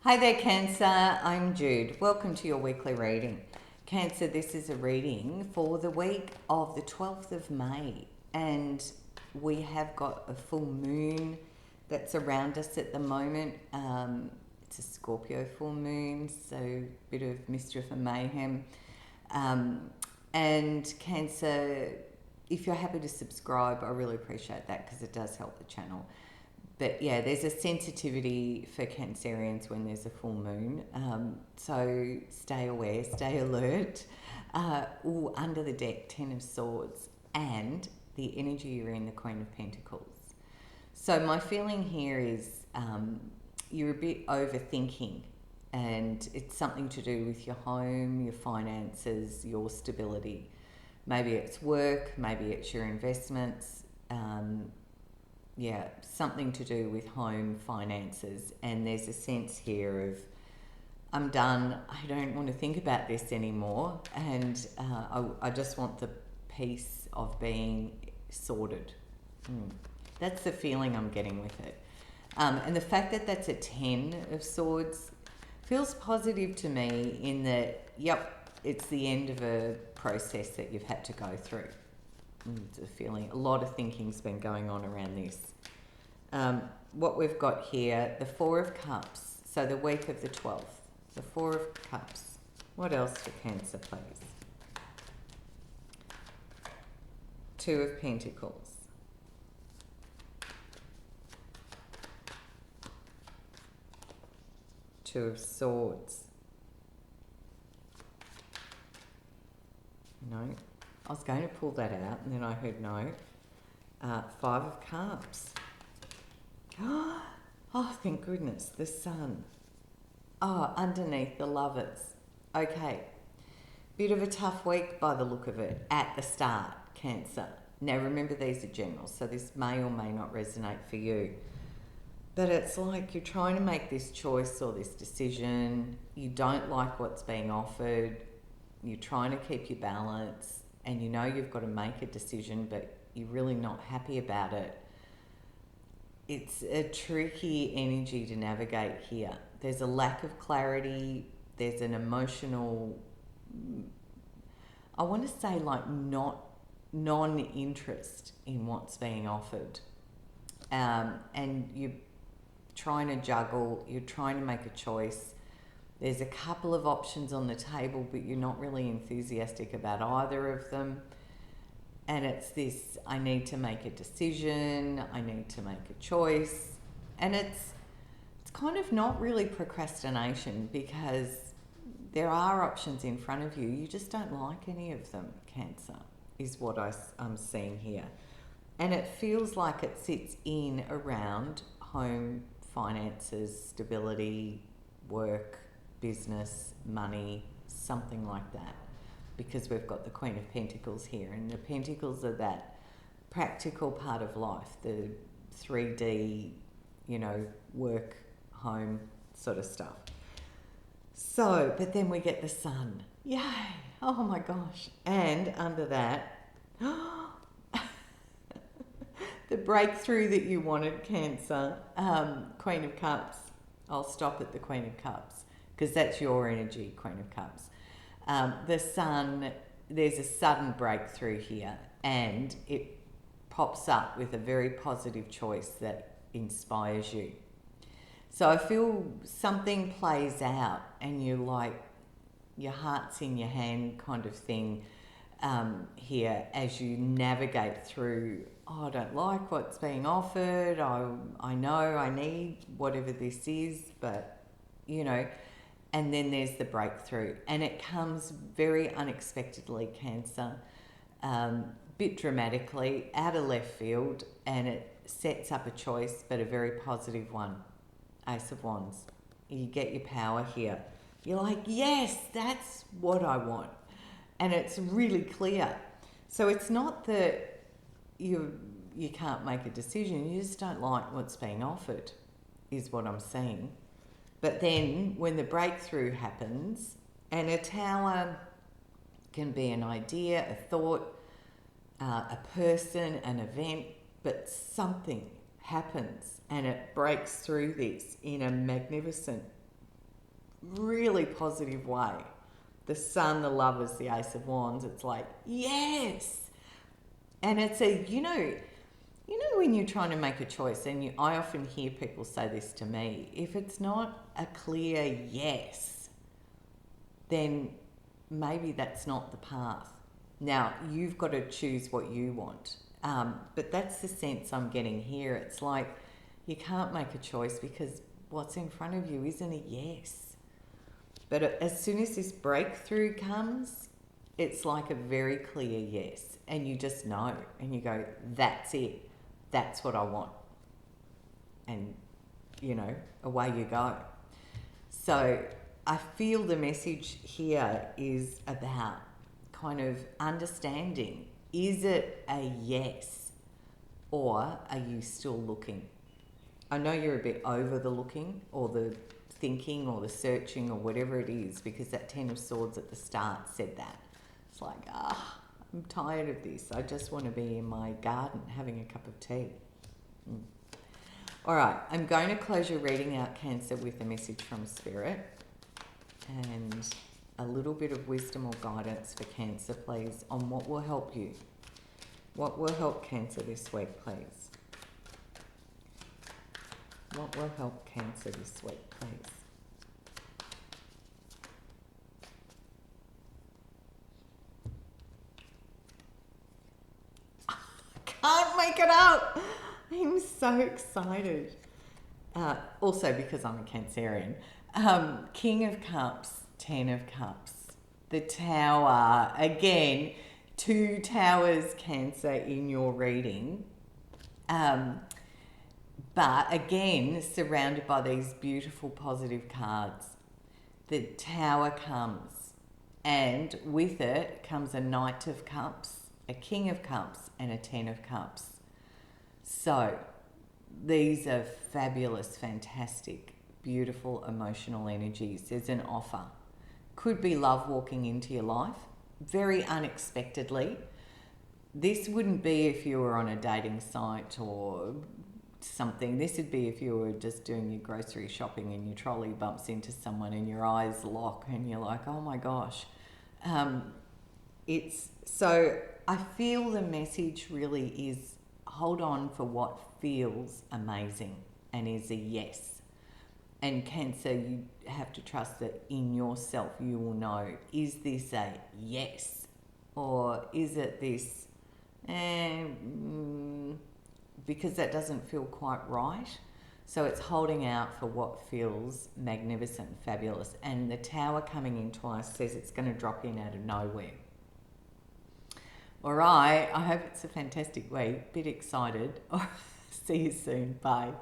Hi there, Cancer. I'm Jude. Welcome to your weekly reading. Cancer, this is a reading for the week of the 12th of May, and we have got a full moon that's around us at the moment. It's a Scorpio full moon, so a bit of mischief and mayhem. And Cancer, if you're happy to subscribe, I really appreciate that because it does help the channel. But yeah, there's a sensitivity for Cancerians when there's a full moon. So stay aware, stay alert. Under the deck, Ten of Swords, and the energy you're in, the Queen of Pentacles. So my feeling here is you're a bit overthinking, and it's something to do with your home, your finances, your stability. Maybe it's work, maybe it's your investments. Something to do with home finances, and there's a sense here of I'm done, I don't want to think about this anymore, and I just want the peace of being sorted. That's the feeling I'm getting with it. And the fact that that's a 10 of Swords feels positive to me in that, yep, it's the end of a process that you've had to go through. It's a feeling, a lot of thinking's been going on around this. What we've got here, the Four of Cups, so the week of the 12th, the Four of Cups. What else for Cancer, please? Two of Pentacles. Two of Swords. No. I was going to pull that out, and then I heard no. Five of Cups. Oh, thank goodness, the Sun. Oh, underneath the Lovers. Okay. Bit of a tough week by the look of it at the start, Cancer. Now remember, these are general, so this may or may not resonate for you. But it's like you're trying to make this choice or this decision. You don't like what's being offered. You're trying to keep your balance, and you know you've got to make a decision, but you're really not happy about it. It's a tricky energy to navigate here. There's a lack of clarity. There's an emotional, I want to say like non-interest in what's being offered. And you're trying to juggle, you're trying to make a choice. There's a couple of options on the table, but you're not really enthusiastic about either of them. And it's this, I need to make a decision, I need to make a choice. And it's kind of not really procrastination, because there are options in front of you. You just don't like any of them, Cancer, is what I'm seeing here. And it feels like it sits in around home, finances, stability, work, business, money, something like that. Because we've got the Queen of Pentacles here, and the Pentacles are that practical part of life, the 3D, work, home sort of stuff. So, but then we get the Sun. Yay! Oh my gosh. And under that, the breakthrough that you wanted, Cancer, Queen of Cups. I'll stop at the Queen of Cups because that's your energy, Queen of Cups. The Sun, there's a sudden breakthrough here, and it pops up with a very positive choice that inspires you. So I feel something plays out, and you're like, your heart's in your hand kind of thing here as you navigate through, I don't like what's being offered, I know I need whatever this is, but, and then there's the breakthrough, and it comes very unexpectedly, Cancer, bit dramatically, out of left field, and it sets up a choice, but a very positive one. Ace of Wands. You get your power here. You're like, yes, that's what I want. And it's really clear. So it's not that you can't make a decision, you just don't like what's being offered, is what I'm seeing. But then when the breakthrough happens, and a tower can be an idea, a thought, a person, an event, but something happens and it breaks through this in a magnificent really positive way. The Sun, the Lovers, the Ace of Wands, it's like, yes. And it's a, you know when you're trying to make a choice, and I often hear people say this to me, if it's not a clear yes, then maybe that's not the path. Now, you've got to choose what you want. But that's the sense I'm getting here. It's like you can't make a choice because what's in front of you isn't a yes. But as soon as this breakthrough comes, it's like a very clear yes. And you just know. And you go, that's it. That's what I want. And, away you go. So I feel the message here is about kind of understanding. Is it a yes, or are you still looking? I know you're a bit over the looking or the thinking or the searching or whatever it is, because that Ten of Swords at the start said that. It's like, I'm tired of this. I just want to be in my garden having a cup of tea. All right, I'm going to close your reading out, Cancer, with a message from Spirit and a little bit of wisdom or guidance for Cancer, please, on what will help you. What will help Cancer this week, please? What will help Cancer this week, please? I can't make it up. I'm so excited. Also because I'm a Cancerian. King of Cups, Ten of Cups. The Tower. Again, 2 towers, Cancer, in your reading. But again, surrounded by these beautiful positive cards. The Tower comes, and with it comes a Knight of Cups, a King of Cups, and a Ten of Cups. So these are fabulous, fantastic, beautiful emotional energies. There's an offer. Could be love walking into your life, very unexpectedly. This wouldn't be if you were on a dating site or something. This would be if you were just doing your grocery shopping and your trolley bumps into someone and your eyes lock and you're like, oh my gosh. So I feel the message really is hold on for what feels amazing and is a yes. And Cancer, you have to trust that in yourself you will know, is this a yes, or is it this because that doesn't feel quite right. So it's holding out for what feels magnificent, fabulous. And the Tower coming in twice says it's going to drop in out of nowhere. All right, I hope it's a fantastic week. Bit excited. See you soon. Bye.